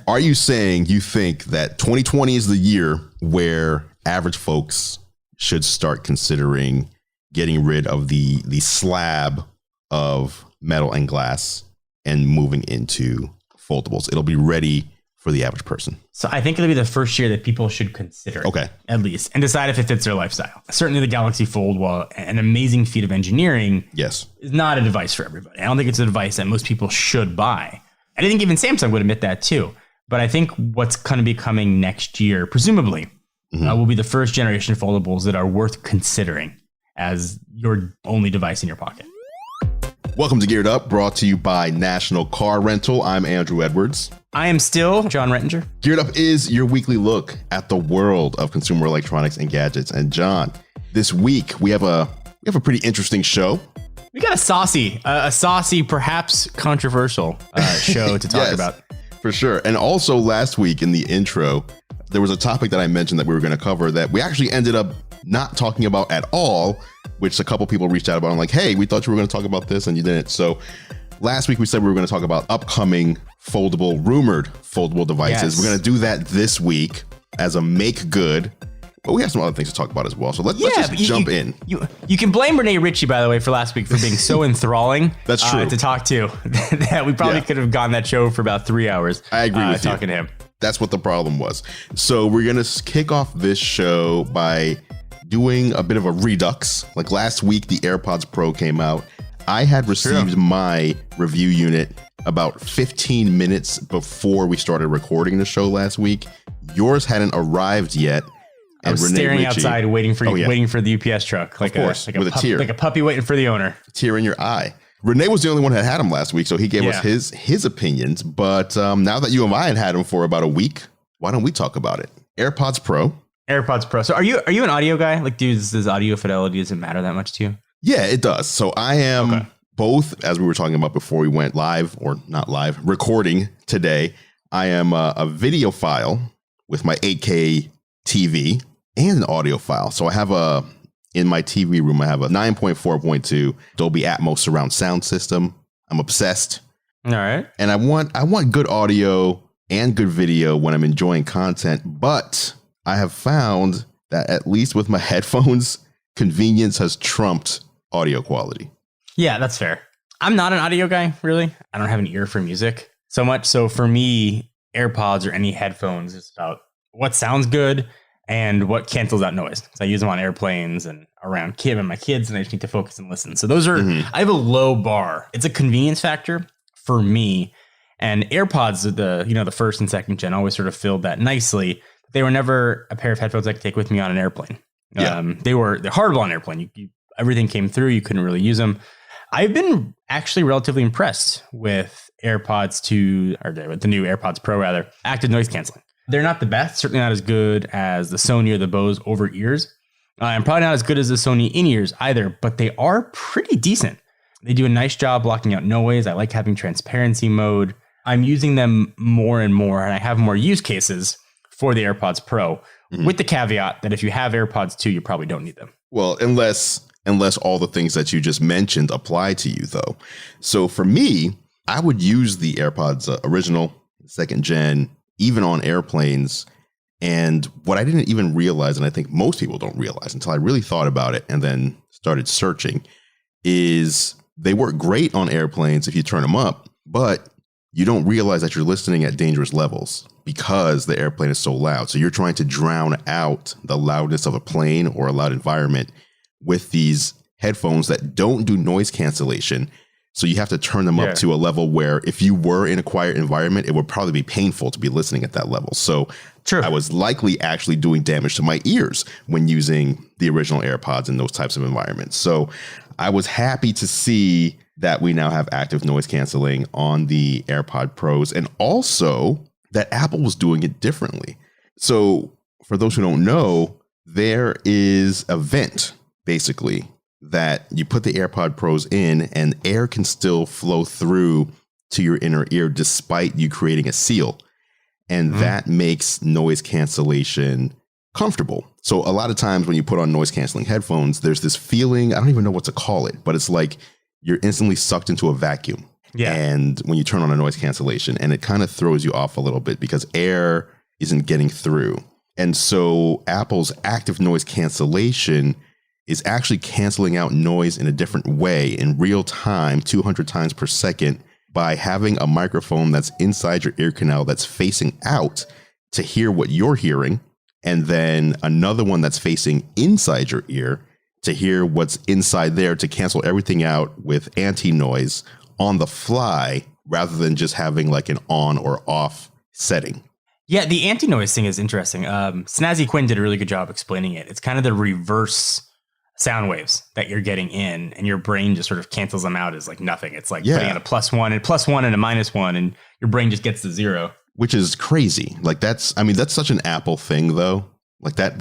Are you saying you think that 2020 is the year where average folks should start considering getting rid of the slab of metal and glass and moving into foldables? It'll be ready for the average person. So I think it'll be the first year that people should consider. Okay. At least. And decide if it fits their lifestyle. Certainly the Galaxy Fold, while an amazing feat of engineering, yes, is not a device for everybody. I don't think it's a device that most people should buy. And I think even Samsung would admit that too. But I think what's going to be coming next year, presumably, will be the first generation foldables that are worth considering as your only device in your pocket. Welcome to Geared Up, brought to you by National Car Rental. I'm Andrew Edwards. I am still John Rettinger. Geared Up is your weekly look at the world of consumer electronics and gadgets. And John, this week we have a pretty interesting show. We got a saucy, perhaps controversial show to talk about. For sure. And also last week in the intro, there was a topic that I mentioned that we were going to cover that we actually ended up not talking about at all, which a couple people reached out about. I'm like, hey, we thought you were going to talk about this and you didn't. So last week we said we were going to talk about upcoming rumored foldable devices. Yes. We're going to do that this week as a make good. But we have some other things to talk about as well. So let's just jump in. You can blame Renee Ritchie, by the way, for last week for being so enthralling. That's true. To talk to. That we probably could have gone that show for about 3 hours. I agree with you. Talking to him. That's what the problem was. So we're going to kick off this show by doing a bit of a redux. Like last week, the AirPods Pro came out. I had received my review unit about 15 minutes before we started recording the show last week. Yours hadn't arrived yet. I was staring outside, waiting for the UPS truck, like a tear, like a puppy waiting for the owner. A tear in your eye. Renee was the only one that had him last week, so he gave us his opinions. But now that you and I had him for about a week, why don't we talk about it? AirPods Pro. So are you an audio guy? Like, does audio fidelity, does it matter that much to you? Yeah, it does. So I am both, as we were talking about before we went live, or not live, recording today. I am a video file with my 8K TV. And an audio file. So I have in my TV room, I have a 9.4.2 Dolby Atmos surround sound system. I'm obsessed. All right. And I want good audio and good video when I'm enjoying content. But I have found that at least with my headphones, convenience has trumped audio quality. Yeah, that's fair. I'm not an audio guy, really. I don't have an ear for music so much. So for me, AirPods or any headphones is about what sounds good and what cancels out noise. So I use them on airplanes and around my kids, and I just need to focus and listen. So those are, I have a low bar. It's a convenience factor for me. And AirPods, the first and second gen, always sort of filled that nicely. They were never a pair of headphones I could take with me on an airplane. Yeah. They're horrible on an airplane. Everything came through. You couldn't really use them. I've been actually relatively impressed with the new AirPods Pro, rather, active noise canceling. They're not the best, certainly not as good as the Sony or the Bose over ears, and probably not as good as the Sony in ears either, but they are pretty decent. They do a nice job blocking out noise. I like having transparency mode. I'm using them more and more, and I have more use cases for the AirPods Pro, with the caveat that if you have AirPods 2, you probably don't need them. Well, unless all the things that you just mentioned apply to you, though. So for me, I would use the AirPods original, second gen, even on airplanes. And what I didn't even realize, and I think most people don't realize until I really thought about it and then started searching, is they work great on airplanes if you turn them up, but you don't realize that you're listening at dangerous levels because the airplane is so loud. So you're trying to drown out the loudness of a plane or a loud environment with these headphones that don't do noise cancellation. So you have to turn them up to a level where if you were in a quiet environment, it would probably be painful to be listening at that level. So I was likely actually doing damage to my ears when using the original AirPods in those types of environments. So I was happy to see that we now have active noise canceling on the AirPod Pros, and also that Apple was doing it differently. So for those who don't know, there is a vent, basically, that you put the AirPod Pros in and air can still flow through to your inner ear despite you creating a seal. And that makes noise cancellation comfortable. So a lot of times when you put on noise canceling headphones, there's this feeling, I don't even know what to call it, but it's like you're instantly sucked into a vacuum. Yeah. And when you turn on a noise cancellation, and it kind of throws you off a little bit because air isn't getting through. And so Apple's active noise cancellation is actually canceling out noise in a different way in real time, 200 times per second, by having a microphone that's inside your ear canal that's facing out to hear what you're hearing, and then another one that's facing inside your ear to hear what's inside there to cancel everything out with anti-noise on the fly rather than just having like an on or off setting. Yeah, the anti-noise thing is interesting. Snazzy Quinn did a really good job explaining it. It's kind of the reverse sound waves that you're getting in, and your brain just sort of cancels them out as like nothing. It's like putting in a +1 and +1 and a -1, and your brain just gets to 0. Which is crazy. Like that's such an Apple thing though. Like that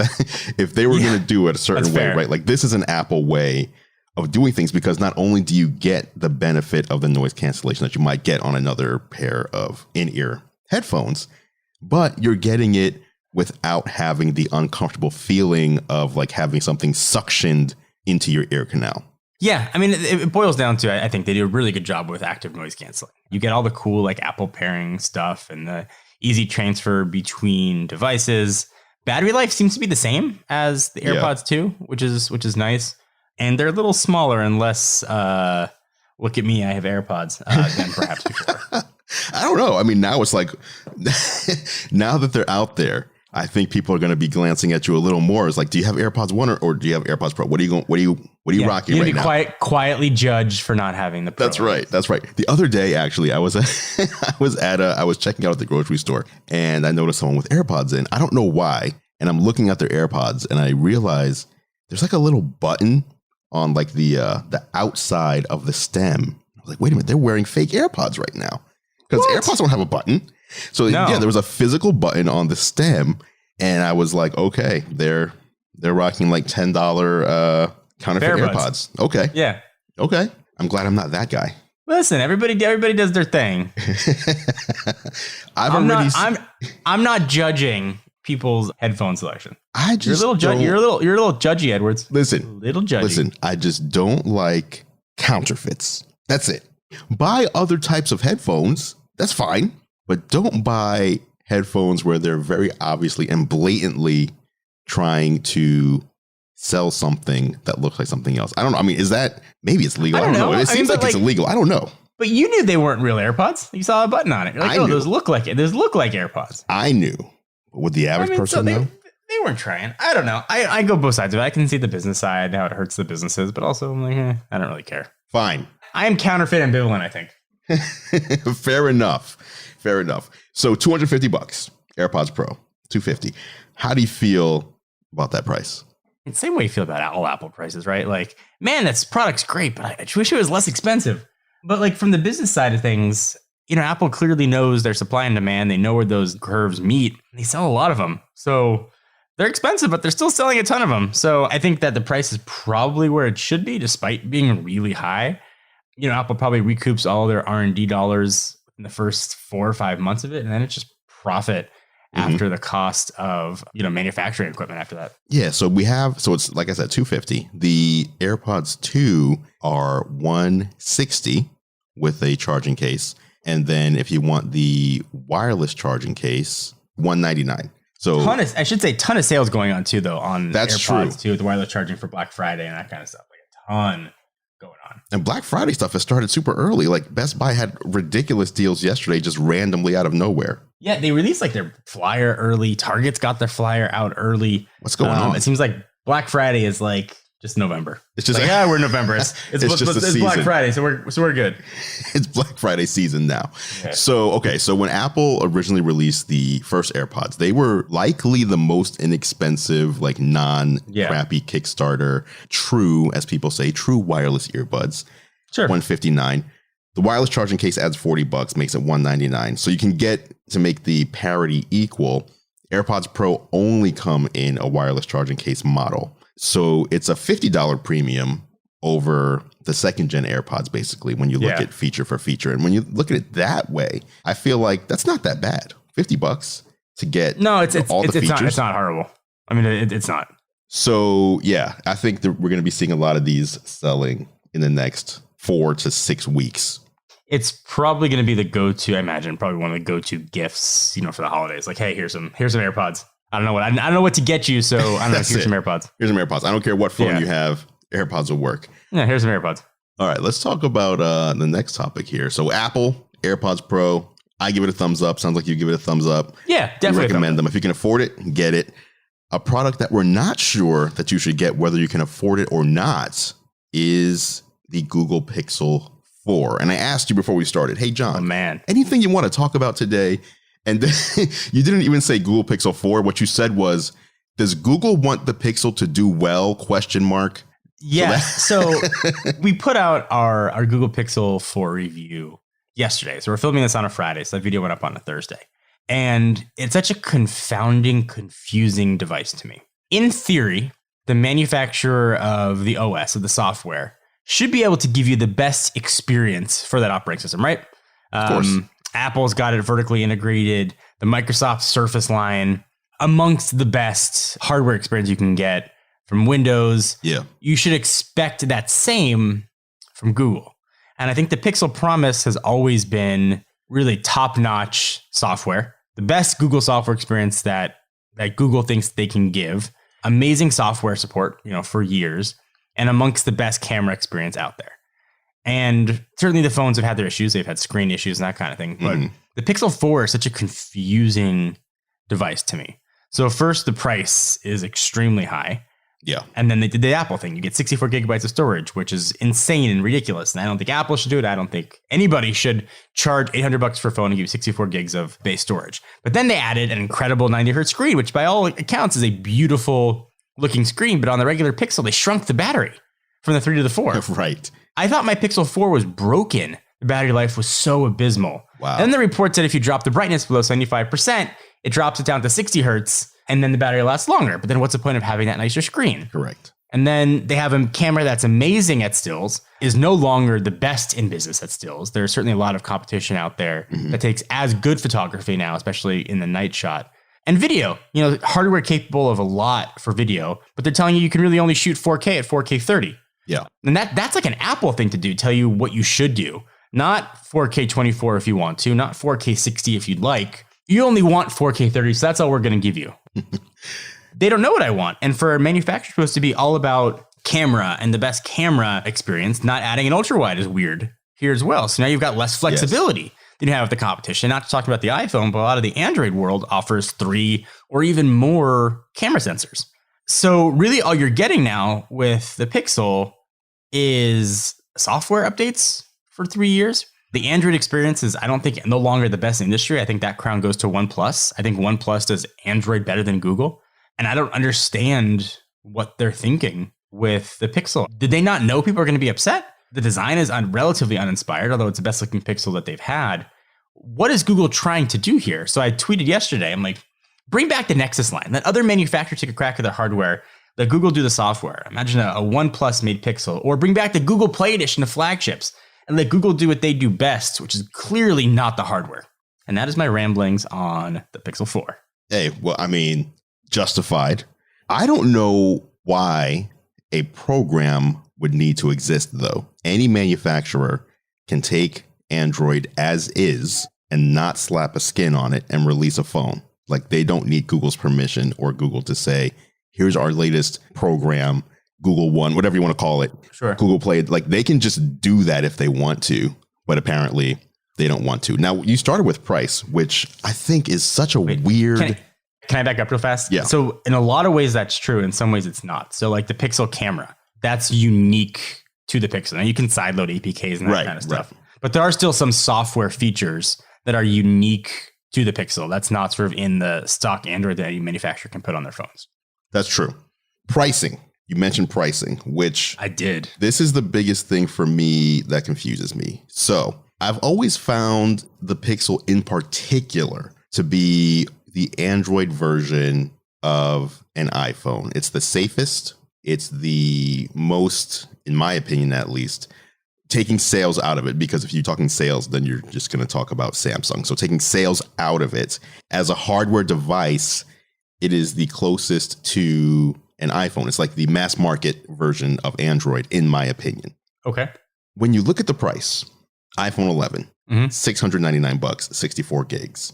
if they were going to do it a certain way, right? Like this is an Apple way of doing things, because not only do you get the benefit of the noise cancellation that you might get on another pair of in-ear headphones, but you're getting it without having the uncomfortable feeling of like having something suctioned into your ear canal. Yeah, I mean, it boils down to, I think they do a really good job with active noise canceling. You get all the cool like Apple pairing stuff and the easy transfer between devices. Battery life seems to be the same as the AirPods 2, which is nice. And they're a little smaller and less, look at me, I have AirPods, than perhaps before. I don't know. I mean, now it's like, now that they're out there, I think people are going to be glancing at you a little more. It's like, do you have AirPods 1 or do you have AirPods Pro? What are you rocking right now? Quietly judged for not having the Pro. That's right. That's right. The other day, actually, I was checking out at the grocery store, and I noticed someone with AirPods in. I don't know why. And I'm looking at their AirPods, and I realize there's like a little button on like the outside of the stem. I was like, wait a minute, they're wearing fake AirPods right now, because AirPods don't have a button. So yeah, there was a physical button on the stem, and I was like, okay, they're rocking like $10 counterfeit AirPods. Okay. Yeah. Okay. I'm glad I'm not that guy. Listen, everybody does their thing. I'm not judging people's headphone selection. You're a little judgy, Edwards. Listen, I just don't like counterfeits. That's it. Buy other types of headphones. That's fine. But don't buy headphones where they're very obviously and blatantly trying to sell something that looks like something else. I don't know. I mean, maybe it's legal? I don't know. It seems like it's illegal. I don't know. But you knew they weren't real AirPods. You saw a button on it. You're like, those look like it. Those look like AirPods. I knew. But would the average person know? They weren't trying. I don't know. I go both sides of it. I can see the business side, how it hurts the businesses, but also I'm like, I don't really care. Fine. I am counterfeit ambivalent, I think. Fair enough. So $250, AirPods Pro, $250. How do you feel about that price? It's the same way you feel about all Apple prices, right? Like, man, this product's great, but I wish it was less expensive. But like from the business side of things, Apple clearly knows their supply and demand. They know where those curves meet. They sell a lot of them. So they're expensive, but they're still selling a ton of them. So I think that the price is probably where it should be, despite being really high. Apple probably recoups all their R&D dollars in the first 4 or 5 months of it, and then it's just profit after the cost of manufacturing equipment after that. Yeah, so it's like I said, $250. The AirPods 2 are $160 with a charging case, and then if you want the wireless charging case, $199. So ton of sales going on too, though, on AirPods too, with the wireless charging for Black Friday and that kind of stuff. Like a ton going on. And Black Friday stuff has started super early. Like Best Buy had ridiculous deals yesterday, just randomly out of nowhere. Yeah, they released like their flyer early. Target's got their flyer out early. What's going on? It seems like Black Friday is like just November. It's just like, we're in November. It's Black Friday, so we're good. It's Black Friday season now. Yeah. So when Apple originally released the first AirPods, they were likely the most inexpensive, like non-crappy Kickstarter, true, as people say, true wireless earbuds. Sure. $159. The wireless charging case adds $40, makes it $199. So you can get, to make the parity equal, AirPods Pro only come in a wireless charging case model. So it's a $50 premium over the second gen AirPods, basically, when you look at feature for feature. And when you look at it that way, I feel like that's not that bad. $50 to get all the features. It's not horrible. I mean, it's not. So, yeah, I think that we're going to be seeing a lot of these selling in the next 4 to 6 weeks. It's probably going to be the go-to, I imagine, probably one of the go-to gifts, for the holidays. Like, hey, here's some AirPods. I don't know what to get you, so I don't know. Here's some AirPods. Here's some AirPods. I don't care what phone you have. AirPods will work. Yeah, here's some AirPods. All right, let's talk about the next topic here. So Apple AirPods Pro, I give it a thumbs up. Sounds like you give it a thumbs up. Yeah, definitely. We recommend them. If you can afford it, get it. A product that we're not sure that you should get, whether you can afford it or not, is the Google Pixel 4. And I asked you before we started, hey, John, anything you want to talk about today? And then you didn't even say Google Pixel 4. What you said was, does Google want the Pixel to do well? ? Yeah. So we put out our Google Pixel 4 review yesterday. So we're filming this on a Friday. So that video went up on a Thursday. And it's such a confounding, confusing device to me. In theory, the manufacturer of the OS, of the software, should be able to give you the best experience for that operating system, right? Of course. Apple's got it vertically integrated. The Microsoft Surface line, amongst the best hardware experience you can get from Windows. Yeah. You should expect that same from Google. And I think the Pixel promise has always been really top-notch software. The best Google software experience that Google thinks they can give. Amazing software support, for years. And amongst the best camera experience out there. And certainly the phones have had their issues. They've had screen issues and that kind of thing. But the Pixel 4 is such a confusing device to me. So first, the price is extremely high. Yeah. And then they did the Apple thing. You get 64 gigabytes of storage, which is insane and ridiculous. And I don't think Apple should do it. I don't think anybody should charge $800 for a phone and give you 64 gigs of base storage. But then they added an incredible 90 hertz screen, which by all accounts is a beautiful looking screen. But on the regular Pixel, they shrunk the battery from the 3 to the 4. Right. I thought my Pixel 4 was broken. The battery life was so abysmal. Wow. And then the report said if you drop the brightness below 75%, it drops it down to 60 hertz. And then the battery lasts longer. But then what's the point of having that nicer screen? Correct. And then they have a camera that's amazing at stills, is no longer the best in business at stills. There's certainly a lot of competition out there that takes as good photography now, especially in the night shot. And video, hardware capable of a lot for video, but they're telling you can really only shoot 4K at 4K 30. Yeah. And that's like an Apple thing to do, tell you what you should do. Not 4K 24 if you want to, not 4K 60 if you'd like. You only want 4K 30, so that's all we're going to give you. They don't know what I want. And for a manufacturer supposed to be all about camera and the best camera experience, not adding an ultra wide is weird here as well. So now you've got less flexibility than you have with the competition. Not to talk about the iPhone, but a lot of the Android world offers 3 or even more camera sensors. So really all you're getting now with the Pixel is software updates for 3 years. The Android experience is, I don't think, no longer the best in the industry. I think that crown goes to OnePlus. I think OnePlus does Android better than Google. And I don't understand what they're thinking with the Pixel. Did they not know people are going to be upset? The design is relatively uninspired, although it's the best looking Pixel that they've had. What is Google trying to do here? So I tweeted yesterday, I'm like, bring back the Nexus line. Let other manufacturers take a crack at their hardware. Let Google do the software. Imagine a OnePlus made Pixel. Or bring back the Google Play Edition of flagships and let Google do what they do best, which is clearly not the hardware. And that is my ramblings on the Pixel 4. Hey, well, I mean, justified. I don't know why a program would need to exist, though. Any manufacturer can take Android as is and not slap a skin on it and release a phone. Like, they don't need Google's permission or Google to say, here's our latest program, Google One, whatever you want to call it. Sure. Google Play. Like, they can just do that if they want to, but apparently they don't want to. Now, you started with price, which I think is such a weird... Can I back up real fast? Yeah. So in a lot of ways, that's true. In some ways, it's not. So like the Pixel camera, that's unique to the Pixel. Now you can sideload APKs and that kind of stuff. Right. But there are still some software features that are unique to the Pixel. That's not sort of in the stock Android that any manufacturer can put on their phones. That's true. Pricing. You mentioned pricing, which... I did. This is the biggest thing for me that confuses me. So I've always found the Pixel in particular to be the Android version of an iPhone. It's the safest. It's the most, in my opinion, at least, taking sales out of it. Because if you're talking sales, then you're just going to talk about Samsung. So taking sales out of it as a hardware device, it is the closest to an iPhone. It's like the mass market version of Android, in my opinion. Okay. When you look at the price, iPhone 11, $699, 64 gigs.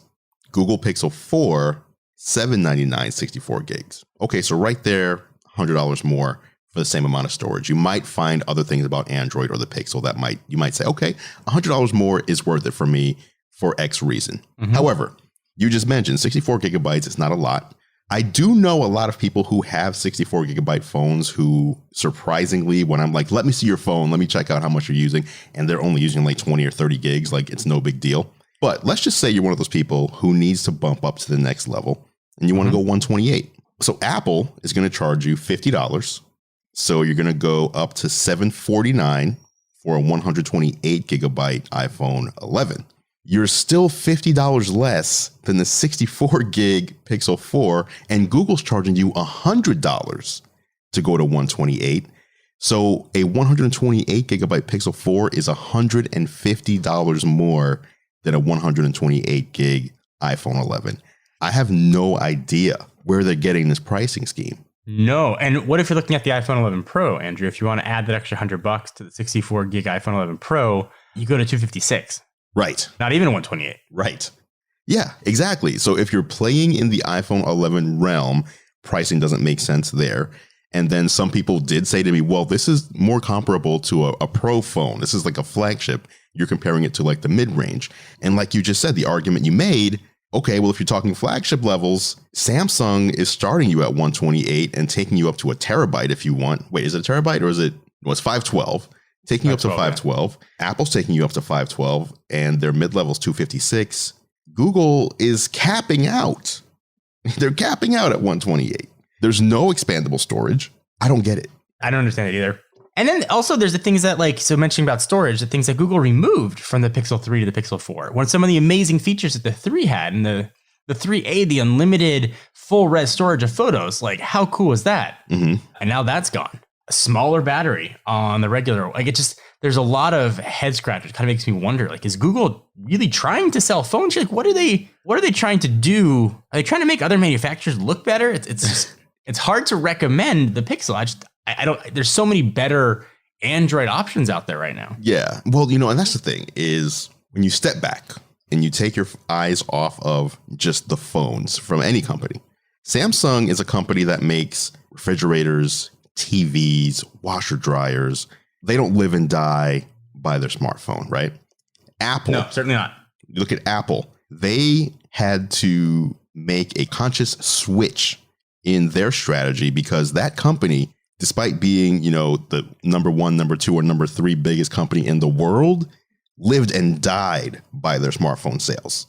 Google Pixel 4, $799, 64 gigs. Okay, so right there, $100 more for the same amount of storage. You might find other things about Android or the Pixel that you might say, okay, $100 more is worth it for me for X reason. However, you just mentioned 64 gigabytes is not a lot. I do know a lot of people who have 64 gigabyte phones who surprisingly, when I'm like, let me see your phone, let me check out how much you're using, and they're only using like 20 or 30 gigs, like it's no big deal. But let's just say you're one of those people who needs to bump up to the next level and you want to go 128. So Apple is going to charge you $50. So you're going to go up to $749 for a 128 gigabyte iPhone 11. You're still $50 less than the 64 gig Pixel 4, and Google's charging you $100 to go to 128. So a 128 gigabyte Pixel 4 is $150 more than a 128 gig iPhone 11. I have no idea where they're getting this pricing scheme. No. And what if you're looking at the iPhone 11 Pro, Andrew? If you want to add that extra $100 to the 64 gig iPhone 11 Pro, you go to 256. Right. Not even 128. Right. Yeah, exactly. So if you're playing in the iPhone 11 realm, pricing doesn't make sense there. And then some people did say to me, well, this is more comparable to a Pro phone. This is like a flagship. You're comparing it to like the mid-range. And like you just said, the argument you made, okay, well, if you're talking flagship levels, Samsung is starting you at 128 and taking you up to a terabyte if you want. Wait, is it a terabyte or is it, well, it's 512. Taking you up to 512. Yeah. Apple's taking you up to 512 and their mid-level's 256. Google is capping out. They're capping out at 128. There's no expandable storage. I don't get it. I don't understand it either. And then also there's the things that so mentioning about storage, the things that Google removed from the Pixel 3 to the Pixel 4. One of some of the amazing features that the 3 had and the 3A, the unlimited full res storage of photos. Like how cool is that? And now that's gone. A smaller battery on the regular, there's a lot of head scratchers. Kind of makes me wonder, is Google really trying to sell phones? What are they trying to do? Are they trying to make other manufacturers look better? It's hard to recommend the Pixel. I don't, there's so many better Android options out there right now. Yeah. Well, and that's the thing is when you step back and you take your eyes off of just the phones from any company, Samsung is a company that makes refrigerators, TVs, washer dryers. They don't live and die by their smartphone, right? Apple. No, certainly not. You look at Apple. They had to make a conscious switch in their strategy because that company, despite being, the number 1, number 2, or number 3 biggest company in the world, lived and died by their smartphone sales.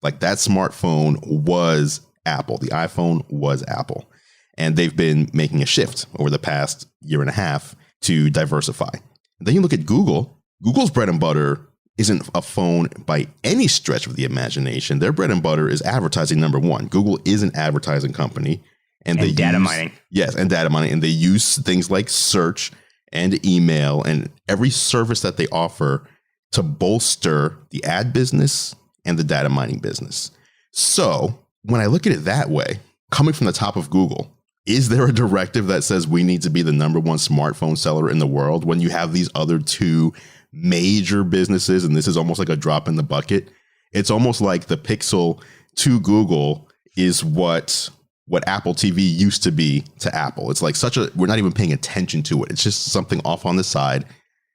Like that smartphone was Apple. The iPhone was Apple. And they've been making a shift over the past year and a half to diversify. And then you look at Google. Google's bread and butter isn't a phone by any stretch of the imagination. Their bread and butter is advertising, number 1. Google is an advertising company. And they data mining. Yes, and data mining. And they use things like search and email and every service that they offer to bolster the ad business and the data mining business. So when I look at it that way, coming from the top of Google, is there a directive that says we need to be the number 1 smartphone seller in the world when you have these other 2 major businesses? And this is almost like a drop in the bucket. It's almost like the Pixel to Google is what Apple TV used to be to Apple. It's like we're not even paying attention to it. It's just something off on the side.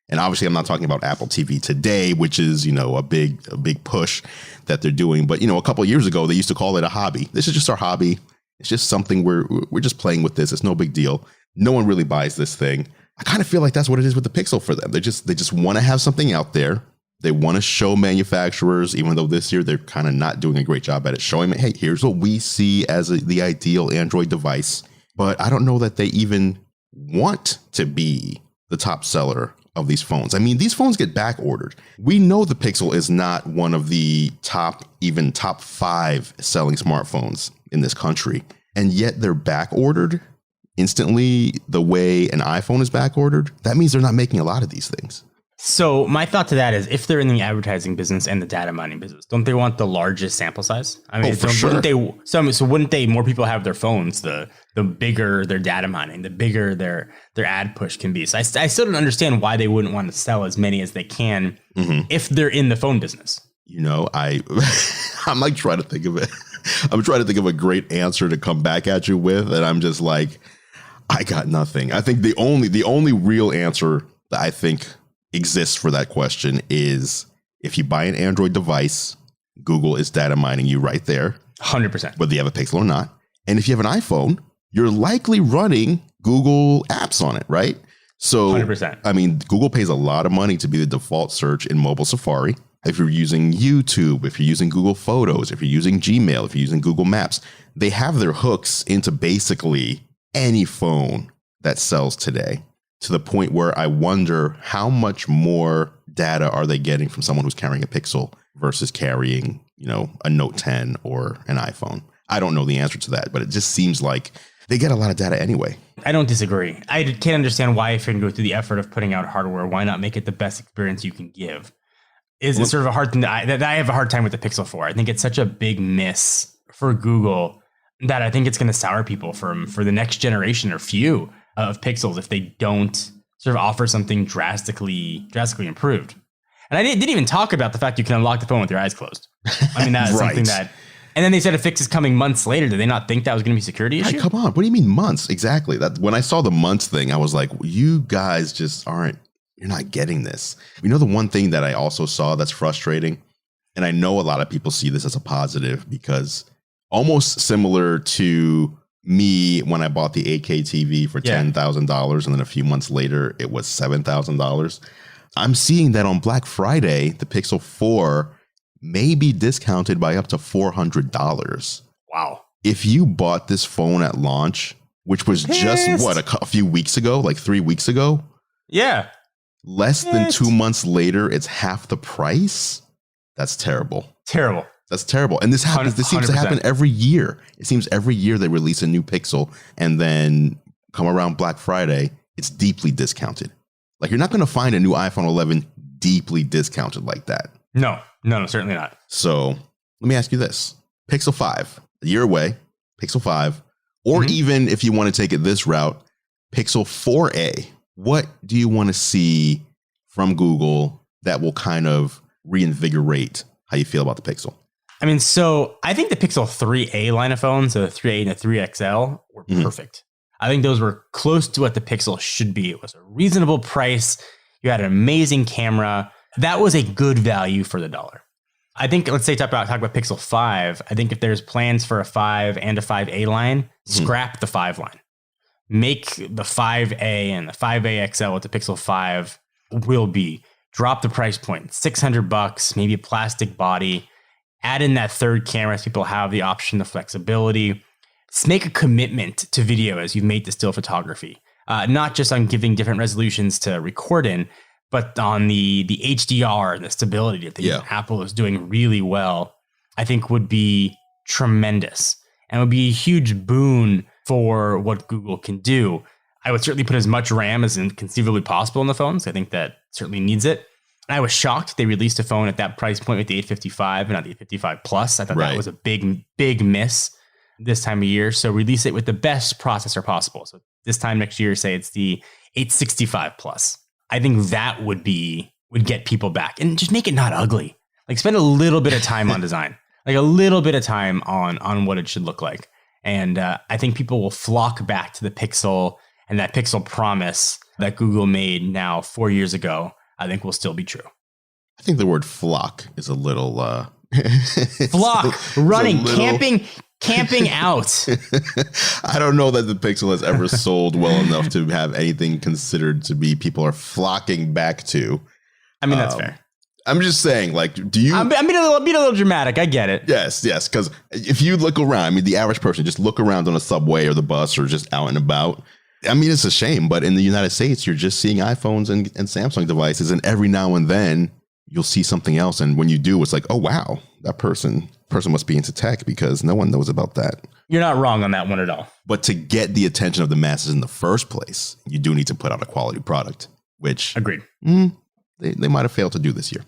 And obviously I'm not talking about Apple TV today, which is, a big push that they're doing. But, a couple of years ago, they used to call it a hobby. This is just our hobby. It's just something we're just playing with this. It's no big deal. No one really buys this thing. I kind of feel like that's what it is with the Pixel for them. They just want to have something out there. They want to show manufacturers, even though this year they're kind of not doing a great job at it, showing them, hey, here's what we see as the ideal Android device. But I don't know that they even want to be the top seller of these phones. I mean, these phones get back ordered. We know the Pixel is not one of the top 5 selling smartphones in this country. And yet they're back ordered instantly the way an iPhone is back ordered. That means they're not making a lot of these things. So my thought to that is, if they're in the advertising business and the data mining business, don't they want the largest sample size? I mean, for sure. Wouldn't they? So wouldn't they? More people have their phones, the bigger their data mining, the bigger their ad push can be. So I still don't understand why they wouldn't want to sell as many as they can if they're in the phone business. You know, I'm like trying to think of it. I'm trying to think of a great answer to come back at you with, and I'm just like, I got nothing. I think the only real answer that I think exists for that question is, if you buy an Android device, Google is data mining you right there. 100%. Whether you have a Pixel or not. And if you have an iPhone, you're likely running Google apps on it, right? So, 100%. I mean, Google pays a lot of money to be the default search in mobile Safari. If you're using YouTube, if you're using Google Photos, if you're using Gmail, if you're using Google Maps, they have their hooks into basically any phone that sells today, to the point where I wonder how much more data are they getting from someone who's carrying a Pixel versus carrying, you know, a Note 10 or an iPhone. I don't know the answer to that, but it just seems like they get a lot of data anyway. I don't disagree. I can't understand why, if you're going to go through the effort of putting out hardware, why not make it the best experience you can give? It's sort of a hard thing that I have a hard time with the Pixel 4. I think it's such a big miss for Google that I think it's going to sour people for the next generation or few of Pixels if they don't sort of offer something drastically improved. And I didn't even talk about the fact you can unlock the phone with your eyes closed. I mean, that is something that... And then they said a fix is coming months later. Did they not think that was going to be a security issue? Hey, come on. What do you mean months? Exactly. That when I saw the months thing, I was like, you guys just aren't... You're not getting this. You know, the one thing that I also saw that's frustrating, and I know a lot of people see this as a positive, because almost similar to me when I bought the 8K TV for $10,000 and then a few months later it was $7,000. I'm seeing that on Black Friday, the Pixel 4 may be discounted by up to $400. Wow. If you bought this phone at launch, which was just a few weeks ago, like 3 weeks ago. Yeah. Less than 2 months later, it's half the price. That's terrible. Terrible. That's terrible. And this happens. This seems to happen every year. It seems every year they release a new Pixel, and then come around Black Friday, it's deeply discounted. Like, you're not going to find a new iPhone 11 deeply discounted like that. No, certainly not. So let me ask you this. Pixel 5, a year away, Pixel 5, or even if you want to take it this route, Pixel 4a. What do you want to see from Google that will kind of reinvigorate how you feel about the Pixel? I mean, so I think the Pixel 3a line of phones, so the 3a and the 3XL, were perfect. I think those were close to what the Pixel should be. It was a reasonable price. You had an amazing camera. That was a good value for the dollar. I think, let's say, talk about Pixel 5. I think if there's plans for a 5 and a 5a line, scrap the 5 line. Make the 5A and the 5A XL with the Pixel 5 will be. Drop the price point, $600, maybe a plastic body. Add in that third camera so people have the option, the flexibility. Just make a commitment to video as you've made the still photography. Not just on giving different resolutions to record in, but on the HDR and the stability that Apple is doing really well, I think would be tremendous. And would be a huge boon for what Google can do. I would certainly put as much RAM as conceivably possible in the phones. I think that certainly needs it. And I was shocked they released a phone at that price point with the 855 and not the 855 Plus. I thought that was a big miss this time of year. So release it with the best processor possible. So this time next year, say it's the 865 Plus. I think that would get people back, and just make it not ugly. Like, spend a little bit of time on design, like a little bit of time on what it should look like. And I think people will flock back to the Pixel, and that Pixel promise that Google made now 4 years ago, I think will still be true. I think the word flock is a little... flock, running, camping out. I don't know that the Pixel has ever sold well enough to have anything considered to be people are flocking back to. I mean, that's fair. I'm just saying, like, do you... I'm being a little dramatic. I get it. Yes. Because if you look around, I mean, the average person, just look around on a subway or the bus or just out and about. I mean, it's a shame, but in the United States, you're just seeing iPhones and Samsung devices, and every now and then you'll see something else. And when you do, it's like, oh, wow, that person must be into tech, because no one knows about that. You're not wrong on that one at all. But to get the attention of the masses in the first place, you do need to put out a quality product, which... Agreed. they might have failed to do this year.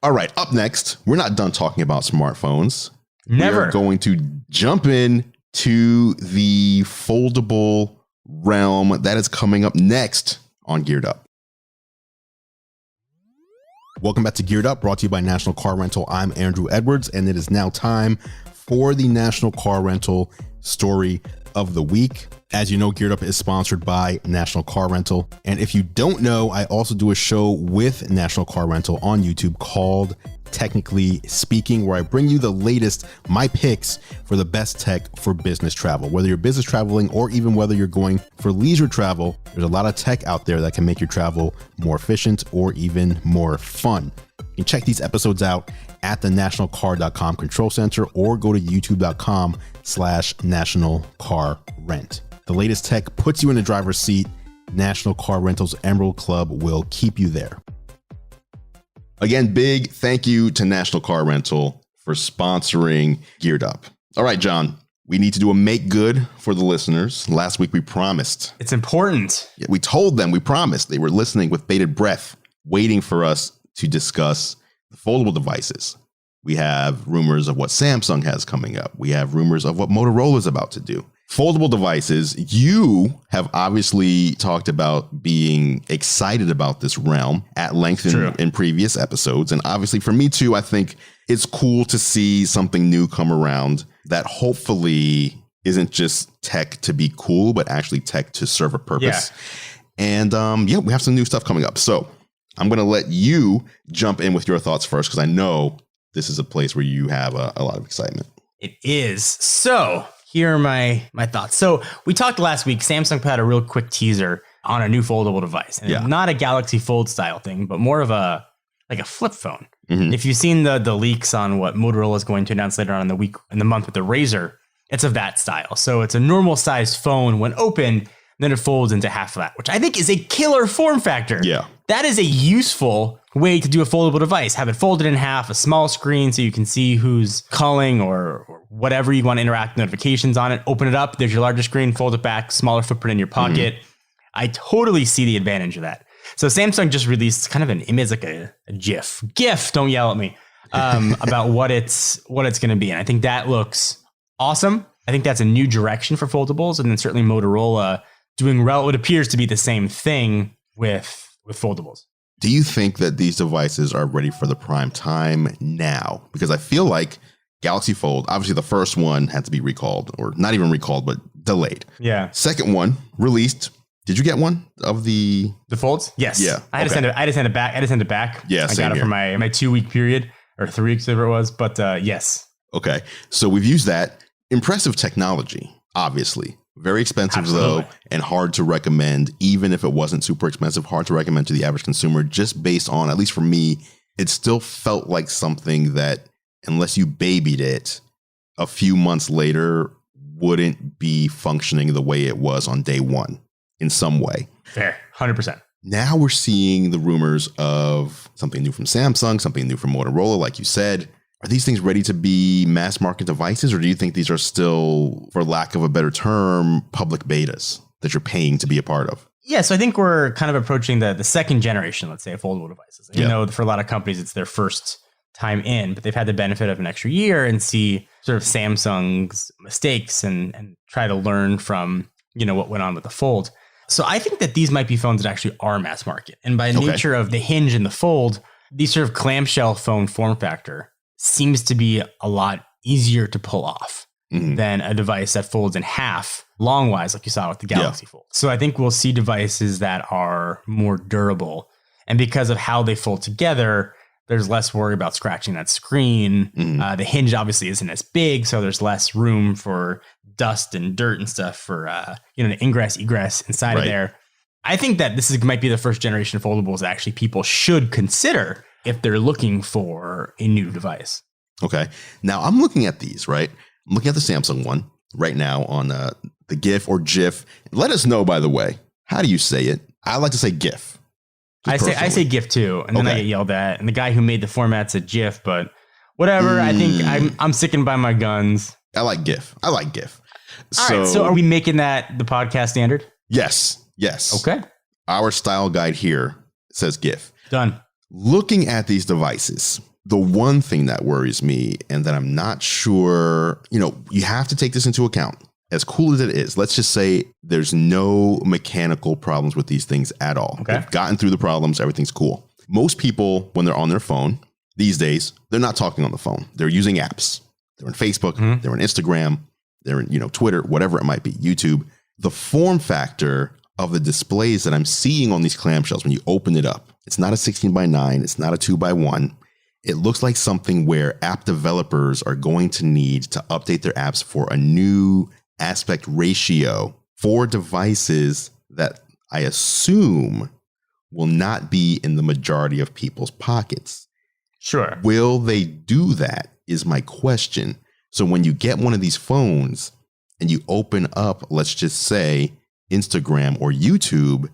All right, up next, we're not done talking about smartphones. Never. We're going to jump in to the foldable realm that is coming up next on Geared Up. Welcome back to Geared Up, brought to you by National Car Rental. I'm Andrew Edwards, and it is now time for the National Car Rental story of the week. As you know, Geared Up is sponsored by National Car Rental. And if you don't know, I also do a show with National Car Rental on YouTube called Technically Speaking, where I bring you the latest, my picks for the best tech for business travel. Whether you're business traveling or even whether you're going for leisure travel, there's a lot of tech out there that can make your travel more efficient or even more fun. You can check these episodes out at the nationalcar.com control center or go to youtube.com/nationalcarrent. The latest tech puts you in the driver's seat. National Car Rental's Emerald Club will keep you there. Again, big thank you to National Car Rental for sponsoring Geared Up. All right, John, we need to do a make good for the listeners. Last week we promised. It's important. We told them, we promised. They were listening with bated breath, waiting for us to discuss the foldable devices. We have rumors of what Samsung has coming up. We have rumors of what Motorola is about to do. Foldable devices, you have obviously talked about being excited about this realm at length in previous episodes. And obviously for me too, I think it's cool to see something new come around that hopefully isn't just tech to be cool, but actually tech to serve a purpose. Yeah. And we have some new stuff coming up. So I'm going to let you jump in with your thoughts first, because I know this is a place where you have a lot of excitement. It is. So here are my thoughts. So we talked last week, Samsung put out a real quick teaser on a new foldable device. And not a Galaxy Fold style thing, but more of a flip phone. Mm-hmm. If you've seen the leaks on what Motorola is going to announce later on in the month with the RAZR, it's of that style. So it's a normal sized phone when open, then it folds into half of that, which I think is a killer form factor. Yeah. That is a useful way to do a foldable device. Have it folded in half, a small screen so you can see who's calling or whatever you want to interact notifications on it. Open it up. There's your larger screen, fold it back, smaller footprint in your pocket. Mm-hmm. I totally see the advantage of that. So Samsung just released kind of an image, like a GIF. GIF, don't yell at me, about what it's going to be. And I think that looks awesome. I think that's a new direction for foldables. And then certainly Motorola doing what appears to be the same thing with foldables. Do you think that these devices are ready for the prime time now? Because I feel like Galaxy Fold, obviously the first one had to be recalled, or not even recalled, but delayed. Yeah. Second one released. Did you get one of the folds? Yes. Yeah. I had to send it back. Yeah. I got it for my 2-week period or 3 weeks, whatever it was. But yes. Okay. So we've used that. Impressive technology, obviously. Very expensive, Absolutely. Though, and hard to recommend, even if it wasn't super expensive, hard to recommend to the average consumer, just based on, at least for me, it still felt like something that, unless you babied it, a few months later wouldn't be functioning the way it was on day one in some way. Fair, 100%. Now we're seeing the rumors of something new from Samsung, something new from Motorola, like you said. Are these things ready to be mass market devices, or do you think these are still, for lack of a better term, public betas that you're paying to be a part of? Yeah, so I think we're kind of approaching the second generation, let's say, of foldable devices. You know, for a lot of companies, it's their first time in, but they've had the benefit of an extra year and see sort of Samsung's mistakes and try to learn from, what went on with the Fold. So I think that these might be phones that actually are mass market. And by nature of the hinge and the fold, these sort of clamshell phone form factor seems to be a lot easier to pull off than a device that folds in half long-wise, like you saw with the Galaxy Fold. So I think we'll see devices that are more durable. And because of how they fold together, there's less worry about scratching that screen. The hinge obviously isn't as big, so there's less room for dust and dirt and stuff for the ingress, egress inside of there. I think that might be the first generation of foldables that actually people should consider if they're looking for a new device. Okay. Now I'm looking at these, right? I'm looking at the Samsung one right now on the GIF or GIF. Let us know, by the way, how do you say it? I like to say GIF. I say GIF too, and then I get yelled at. And the guy who made the format said GIF, but whatever. I think I'm sticking by my guns. I like GIF. All right. So are we making that the podcast standard? Yes. Okay. Our style guide here says GIF. Done. Looking at these devices, the one thing that worries me and that I'm not sure, you have to take this into account. As cool as it is, let's just say there's no mechanical problems with these things at all. Okay. They've gotten through the problems. Everything's cool. Most people, when they're on their phone these days, they're not talking on the phone. They're using apps. They're on Facebook. Mm-hmm. They're on Instagram. They're in, Twitter, whatever it might be, YouTube. The form factor of the displays that I'm seeing on these clamshells, when you open it up, it's not a 16:9. It's not a 2:1. It looks like something where app developers are going to need to update their apps for a new aspect ratio for devices that I assume will not be in the majority of people's pockets. Sure. Will they do that is my question. So when you get one of these phones and you open up, let's just say Instagram or YouTube,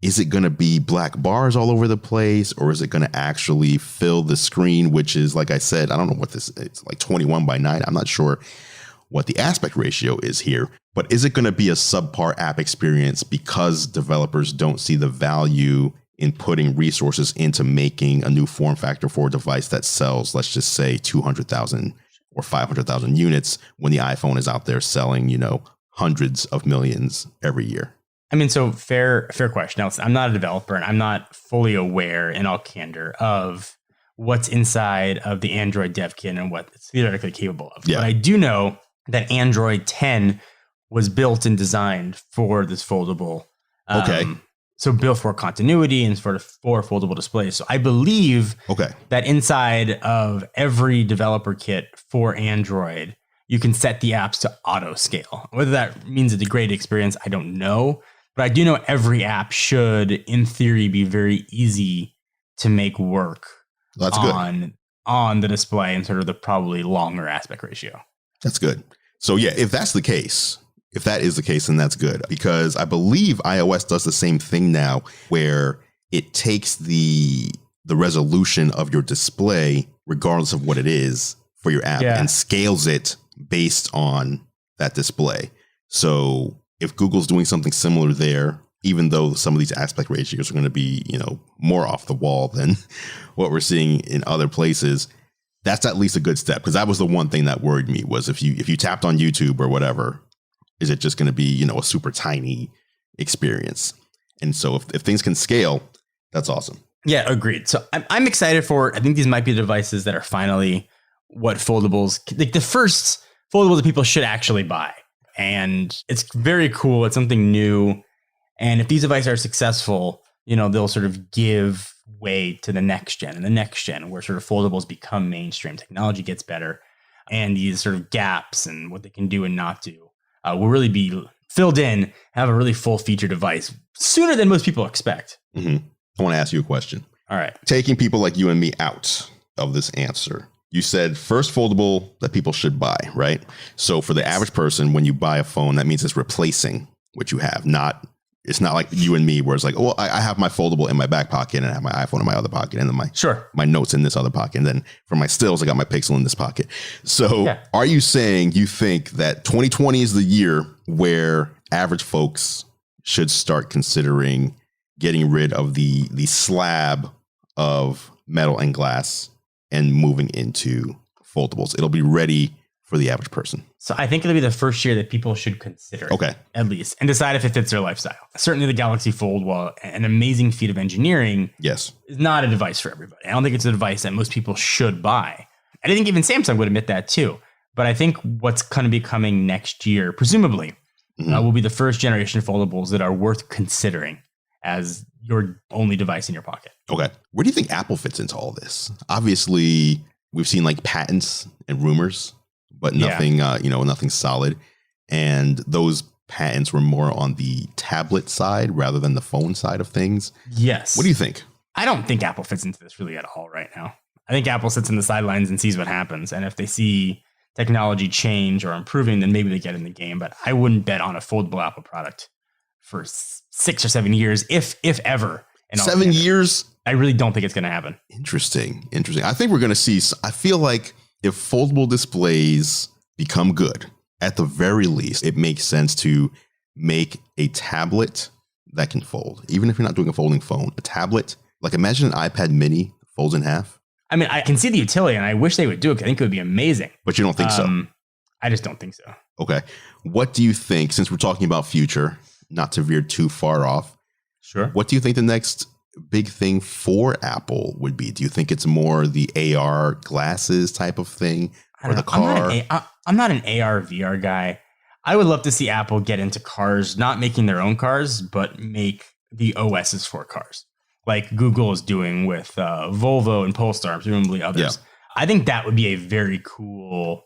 is it going to be black bars all over the place, or is it going to actually fill the screen, which is, like I said, I don't know what this is. It's like 21:9. I'm not sure what the aspect ratio is here, but is it going to be a subpar app experience because developers don't see the value in putting resources into making a new form factor for a device that sells, let's just say 200,000 or 500,000 units when the iPhone is out there selling, hundreds of millions every year? I mean, so fair question. Now, I'm not a developer and I'm not fully aware in all candor of what's inside of the Android dev kit and what it's theoretically capable of. Yeah. But I do know that Android 10 was built and designed for this foldable. Okay. So built for continuity and for foldable displays. So I believe that inside of every developer kit for Android, you can set the apps to auto scale. Whether that means a degraded experience, I don't know. But I do know every app should, in theory, be very easy to make work on the display and sort of the probably longer aspect ratio. That's good. So yeah, if that is the case, then that's good, because I believe iOS does the same thing now, where it takes the resolution of your display, regardless of what it is for your app, and scales it based on that display. So if Google's doing something similar there, even though some of these aspect ratios are going to be, more off the wall than what we're seeing in other places, that's at least a good step. Because that was the one thing that worried me, was if you tapped on YouTube or whatever, is it just going to be, a super tiny experience? And so if things can scale, that's awesome. Yeah, agreed. So I'm excited for, I think these might be devices that are finally what foldables, like the first foldables that people should actually buy. And it's very cool. It's something new. And if these devices are successful, they'll sort of give way to the next gen and the next gen, where sort of foldables become mainstream. Technology gets better, and these sort of gaps and what they can do and not do will really be filled in, have a really full feature device sooner than most people expect. Mm-hmm. I want to ask you a question. All right. Taking people like you and me out of this answer, you said first foldable that people should buy, right? So for the average person, when you buy a phone, that means it's replacing what you have. It's not like you and me, where it's like, well, I have my foldable in my back pocket and I have my iPhone in my other pocket, and then my notes in this other pocket. And then for my stills, I got my Pixel in this pocket. So Are you saying you think that 2020 is the year where average folks should start considering getting rid of the slab of metal and glass and moving into foldables? It'll be ready for the average person. So I think it'll be the first year that people should consider it, at least, and decide if it fits their lifestyle. Certainly the Galaxy Fold, while an amazing feat of engineering, is not a device for everybody. I don't think it's a device that most people should buy. I think even Samsung would admit that too. But I think what's going to be coming next year, presumably, will be the first generation of foldables that are worth considering as your only device in your pocket. Okay. Where do you think Apple fits into all this? Obviously, we've seen like patents and rumors, but nothing, nothing solid. And those patents were more on the tablet side rather than the phone side of things. Yes. What do you think? I don't think Apple fits into this really at all right now. I think Apple sits in the sidelines and sees what happens. And if they see technology change or improving, then maybe they get in the game. But I wouldn't bet on a foldable Apple product for 6 or 7 years, if ever. 7 years? I really don't think it's going to happen. Interesting. I think we're going to see, I feel like if foldable displays become good, at the very least, it makes sense to make a tablet that can fold. Even if you're not doing a folding phone, a tablet Like imagine an iPad mini folds in half. I mean, I can see the utility and I wish they would do it. I think it would be amazing. But you don't think so? I just don't think so. Okay. What do you think, since we're talking about future, not to veer too far off? Sure. What do you think the next big thing for Apple would be? Do you think it's more the AR glasses type of thing or the car? I'm not an AR VR guy. I would love to see Apple get into cars, not making their own cars, but make the OSs for cars, like Google is doing with Volvo and Polestar, presumably others. Yeah. I think that would be a very cool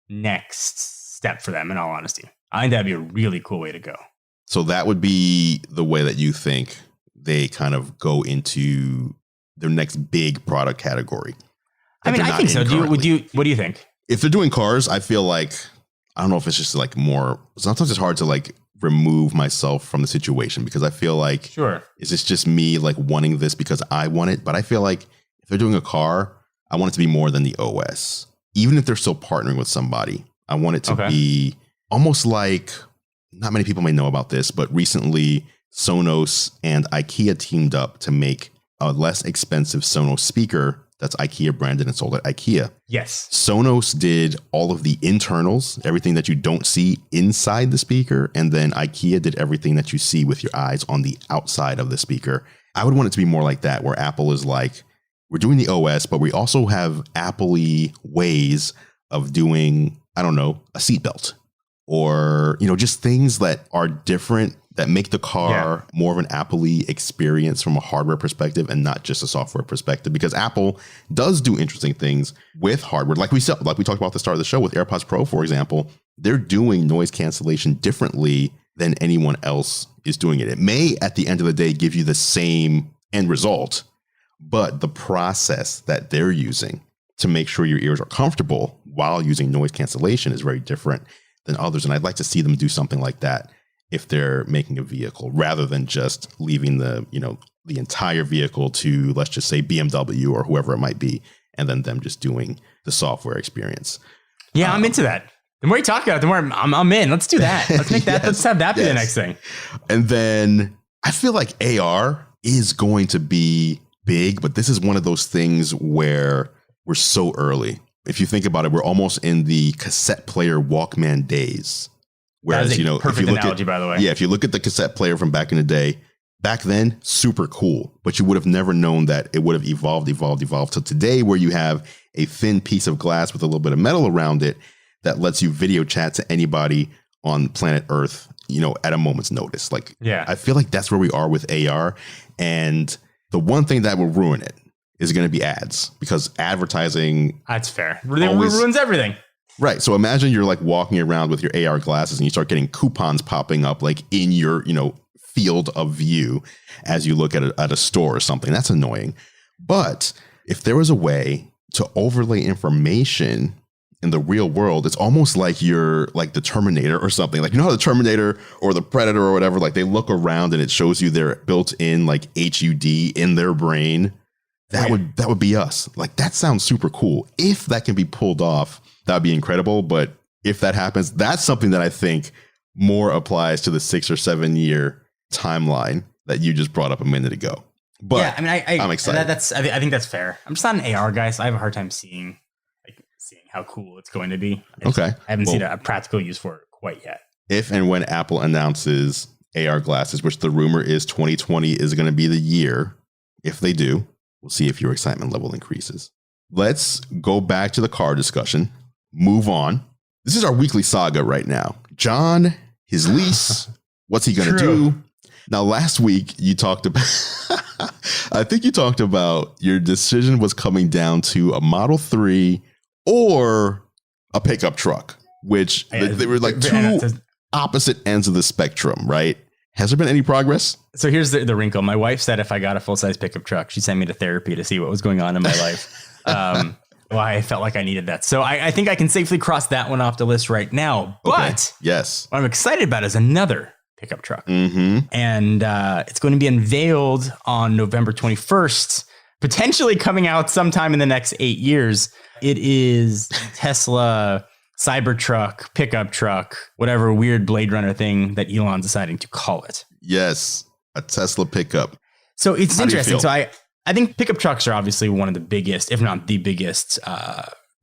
next step for them, in all honesty. I think that'd be a really cool way to go. So that would be the way that you think they kind of go into their next big product category. I mean, I think so. What do you think? If they're doing cars, I feel like, I don't know if it's just like more, sometimes it's hard to like remove myself from the situation because I feel like, sure, is this just me like wanting this because I want it? But I feel like if they're doing a car, I want it to be more than the OS. Even if they're still partnering with somebody, I want it to be almost like, not many people may know about this, but recently Sonos and IKEA teamed up to make a less expensive Sonos speaker that's IKEA branded and sold at IKEA. Yes. Sonos did all of the internals, everything that you don't see inside the speaker. And then IKEA did everything that you see with your eyes on the outside of the speaker. I would want it to be more like that, where Apple is like, we're doing the OS, but we also have Apple-y ways of doing, I don't know, a seatbelt or, you know, just things that are different that make the car more of an Apple-y experience from a hardware perspective and not just a software perspective, because Apple does do interesting things with hardware. Like we talked about at the start of the show with AirPods Pro, for example, they're doing noise cancellation differently than anyone else is doing it. It may, at the end of the day, give you the same end result, but the process that they're using to make sure your ears are comfortable while using noise cancellation is very different than others. And I'd like to see them do something like that if they're making a vehicle, rather than just leaving the entire vehicle to, let's just say, BMW or whoever it might be, and then them just doing the software experience. Yeah, I'm into that. The more you talk about it, the more I'm in. Let's do that. Let's make that. Let's have that be the next thing. And then I feel like AR is going to be big, but this is one of those things where we're so early. If you think about it, we're almost in the cassette player Walkman days. Whereas, perfect if you look analogy, by the way. Yeah, if you look at the cassette player from back in the day, back then, super cool. But you would have never known that it would have evolved to today, where you have a thin piece of glass with a little bit of metal around it that lets you video chat to anybody on planet Earth, at a moment's notice. I feel like that's where we are with AR. And the one thing that will ruin it is going to be ads, because advertising. That's fair. It ruins everything. Right. So imagine you're like walking around with your AR glasses and you start getting coupons popping up like in your, field of view as you look at a store or something. That's annoying. But if there was a way to overlay information in the real world, it's almost like you're like the Terminator or something. Like, how the Terminator or the Predator or whatever, like they look around and it shows you their built-in like HUD in their brain. That would be us. Like, that sounds super cool. If that can be pulled off, that'd be incredible. But if that happens, that's something that I think more applies to the 6 or 7 year timeline that you just brought up a minute ago. But yeah, I mean, I'm excited. I think that's fair. I'm just not an AR guy, so I have a hard time seeing how cool it's going to be. I haven't seen a practical use for it quite yet. If and when Apple announces AR glasses, which the rumor is 2020 is going to be the year, if they do, we'll see if your excitement level increases. Let's go back to the car discussion. Move on. This is our weekly saga right now. John, his lease, what's he going to do? Now, last week you talked about, I think you talked about your decision was coming down to a Model 3 or a pickup truck, which they were like two opposite ends of the spectrum, right? Has there been any progress? So here's the wrinkle. My wife said if I got a full-size pickup truck, she'd send me to therapy to see what was going on in my life. Well, I felt like I needed that. So I think I can safely cross that one off the list right now. But yes, what I'm excited about is another pickup truck. Mm-hmm. And it's going to be unveiled on November 21st, potentially coming out sometime in the next 8 years. It is Tesla Cybertruck, pickup truck, whatever weird Blade Runner thing that Elon's deciding to call it. Yes, a Tesla pickup. So it's interesting. So I think pickup trucks are obviously one of the biggest, if not the biggest,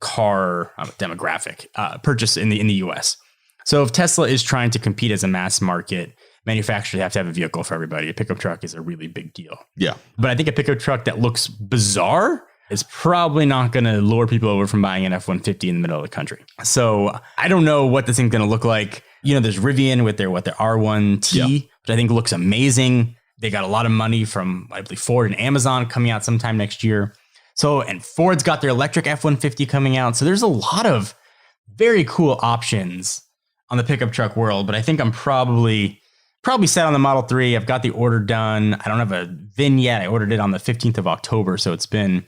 car demographic purchase in the US. So if Tesla is trying to compete as a mass market manufacturer, they have to have a vehicle for everybody. A pickup truck is a really big deal. Yeah. But I think a pickup truck that looks bizarre is probably not going to lure people over from buying an F-150 in the middle of the country. So I don't know what this thing's going to look like. There's Rivian with their R1T, which I think looks amazing. They got a lot of money from, I believe, Ford and Amazon coming out sometime next year. So, and Ford's got their electric F-150 coming out. So there's a lot of very cool options on the pickup truck world. But I think I'm probably set on the Model 3. I've got the order done. I don't have a VIN yet. I ordered it on the 15th of October. So it's been,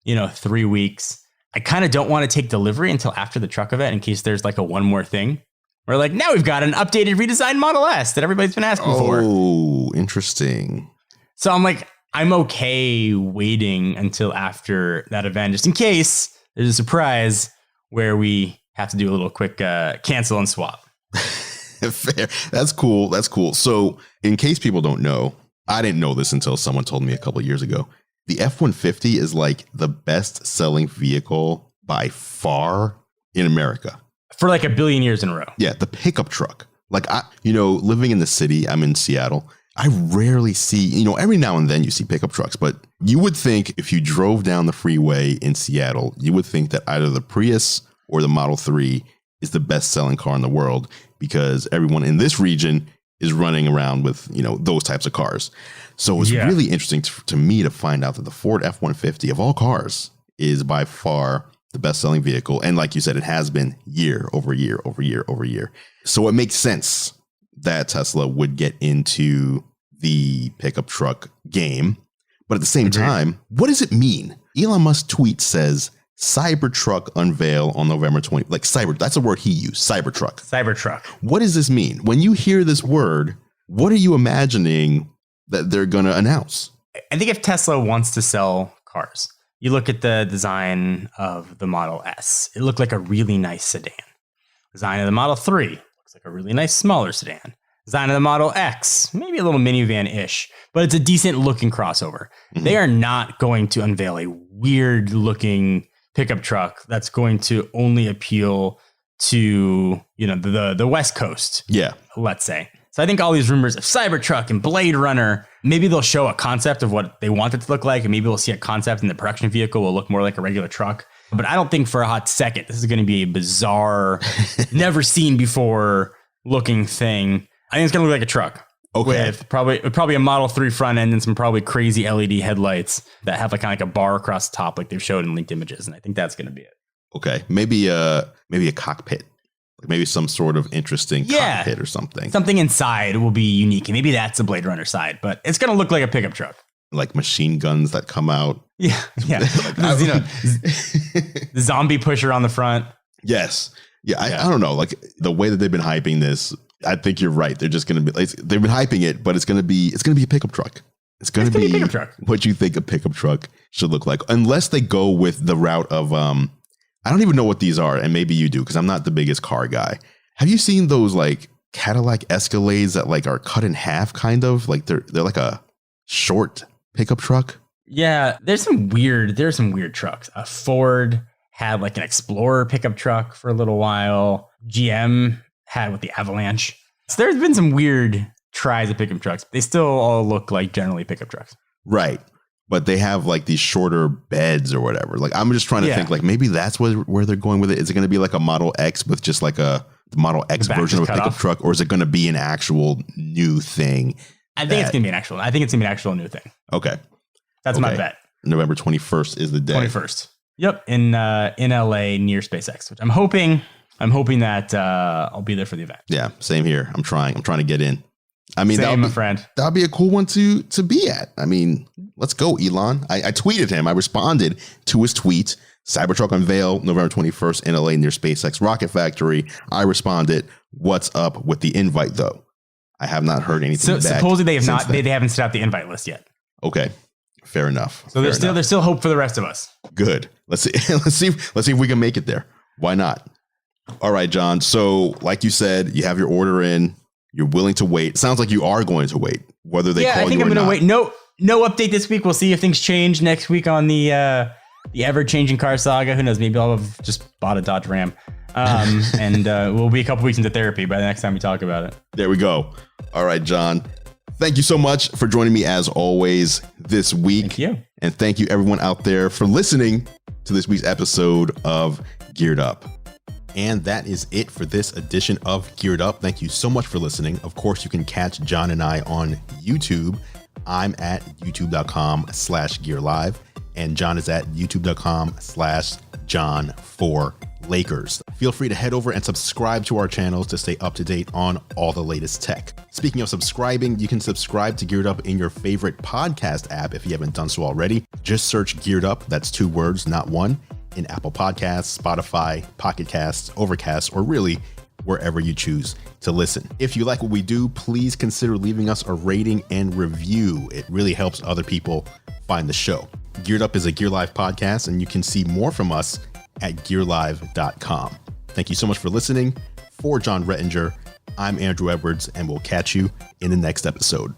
3 weeks. I kind of don't want to take delivery until after the truck event in case there's like a one more thing. We're like, now we've got an updated, redesigned Model S that everybody's been asking for. Oh, interesting. So I'm like, I'm okay waiting until after that event, just in case there's a surprise where we have to do a little quick cancel and swap. Fair. That's cool. That's cool. So in case people don't know, I didn't know this until someone told me a couple of years ago. The F-150 is like the best selling vehicle by far in America. For like a billion years in a row. Yeah, the pickup truck. Like, living in the city, I'm in Seattle. I rarely see, every now and then you see pickup trucks, but you would think if you drove down the freeway in Seattle, you would think that either the Prius or the Model 3 is the best selling car in the world because everyone in this region is running around with, those types of cars. So it was really interesting to me to find out that the Ford F-150 of all cars is by far the best selling vehicle. And like you said, it has been year over year over year over year. So it makes sense that Tesla would get into the pickup truck game. But at the same time, what does it mean? Elon Musk tweet says Cybertruck unveil on November 20. Like that's a word he used, Cybertruck. Cybertruck. What does this mean? When you hear this word, what are you imagining that they're going to announce? I think if Tesla wants to sell cars, you look at the design of the Model S. It looked like a really nice sedan. Design of the Model 3 looks like a really nice smaller sedan. Design of the Model X, maybe a little minivan-ish, but it's a decent looking crossover. Mm-hmm. They are not going to unveil a weird looking pickup truck that's going to only appeal to, the West Coast. Yeah. Let's say. So I think all these rumors of Cybertruck and Blade Runner, maybe they'll show a concept of what they want it to look like. And maybe we'll see a concept and the production vehicle will look more like a regular truck. But I don't think for a hot second, this is going to be a bizarre, never seen before looking thing. I think it's going to look like a truck. Okay. With probably a Model 3 front end and some probably crazy LED headlights that have like a bar across the top like they've showed in leaked images. And I think that's going to be it. Okay. Maybe a cockpit. Maybe some sort of interesting cockpit or something. Something inside will be unique. And maybe that's the Blade Runner side, but it's going to look like a pickup truck. Like machine guns that come out. Yeah. Yeah. The zombie pusher on the front. Yes. Yeah. I don't know. Like the way that they've been hyping this, I think you're right. They're just going to be like, they've been hyping it, but it's going to be a pickup truck. It's going to be a pickup truck. What you think a pickup truck should look like, unless they go with the route of, I don't even know what these are, and maybe you do because I'm not the biggest car guy. Have you seen those like Cadillac Escalades that like are cut in half, kind of like they're like a short pickup truck? Yeah, there's some weird trucks. Ford had like an Explorer pickup truck for a little while. GM had with the Avalanche. So there's been some weird tries of pickup trucks. They still all look like generally pickup trucks, right? But they have like these shorter beds or whatever. Like I'm just trying to think like maybe that's where they're going with it. Is it going to be like a Model X with just like a Model X version of a pickup truck, or is it going to be an actual new thing? I think it's going to be an actual new thing. Okay. That's my bet. November 21st is the day. 21st. Yep. In LA near SpaceX, which I'm hoping that I'll be there for the event. Yeah. Same here. I'm trying to get in. I mean, my friend. That'd be a cool one to be at. I mean, let's go, Elon. I tweeted him. I responded to his tweet. Cybertruck unveil November 21st in LA near SpaceX rocket factory. I responded, "What's up with the invite, though?" I have not heard anything. So supposedly they have not. They haven't set out the invite list yet. Okay, fair enough. So there's still hope for the rest of us. Good. Let's see. Let's see if we can make it there. Why not? All right, John. So, like you said, you have your order in. You're willing to wait. Sounds like you are going to wait, whether they call you or not. I think I'm going to wait. No update this week. We'll see if things change next week on the ever-changing car saga. Who knows? Maybe I'll have just bought a Dodge Ram. And we'll be a couple weeks into therapy by the next time we talk about it. There we go. All right, John. Thank you so much for joining me as always this week. Thank you. And thank you everyone out there for listening to this week's episode of Geared Up. And that is it for this edition of Geared Up. Thank you so much for listening. Of course, you can catch John and I on YouTube. I'm at youtube.com/gearlive and John is at youtube.com/John4Lakers. Feel free to head over and subscribe to our channels to stay up to date on all the latest tech. Speaking of subscribing, you can subscribe to Geared Up in your favorite podcast app if you haven't done so already. Just search Geared Up, that's 2 words, not one, in Apple Podcasts, Spotify, Pocket Casts, Overcast, or really wherever you choose to listen. If you like what we do, please consider leaving us a rating and review. It really helps other people find the show. Geared Up is a Gear Live podcast, and you can see more from us at gearlive.com. Thank you so much for listening. For John Rettinger, I'm Andrew Edwards, and we'll catch you in the next episode.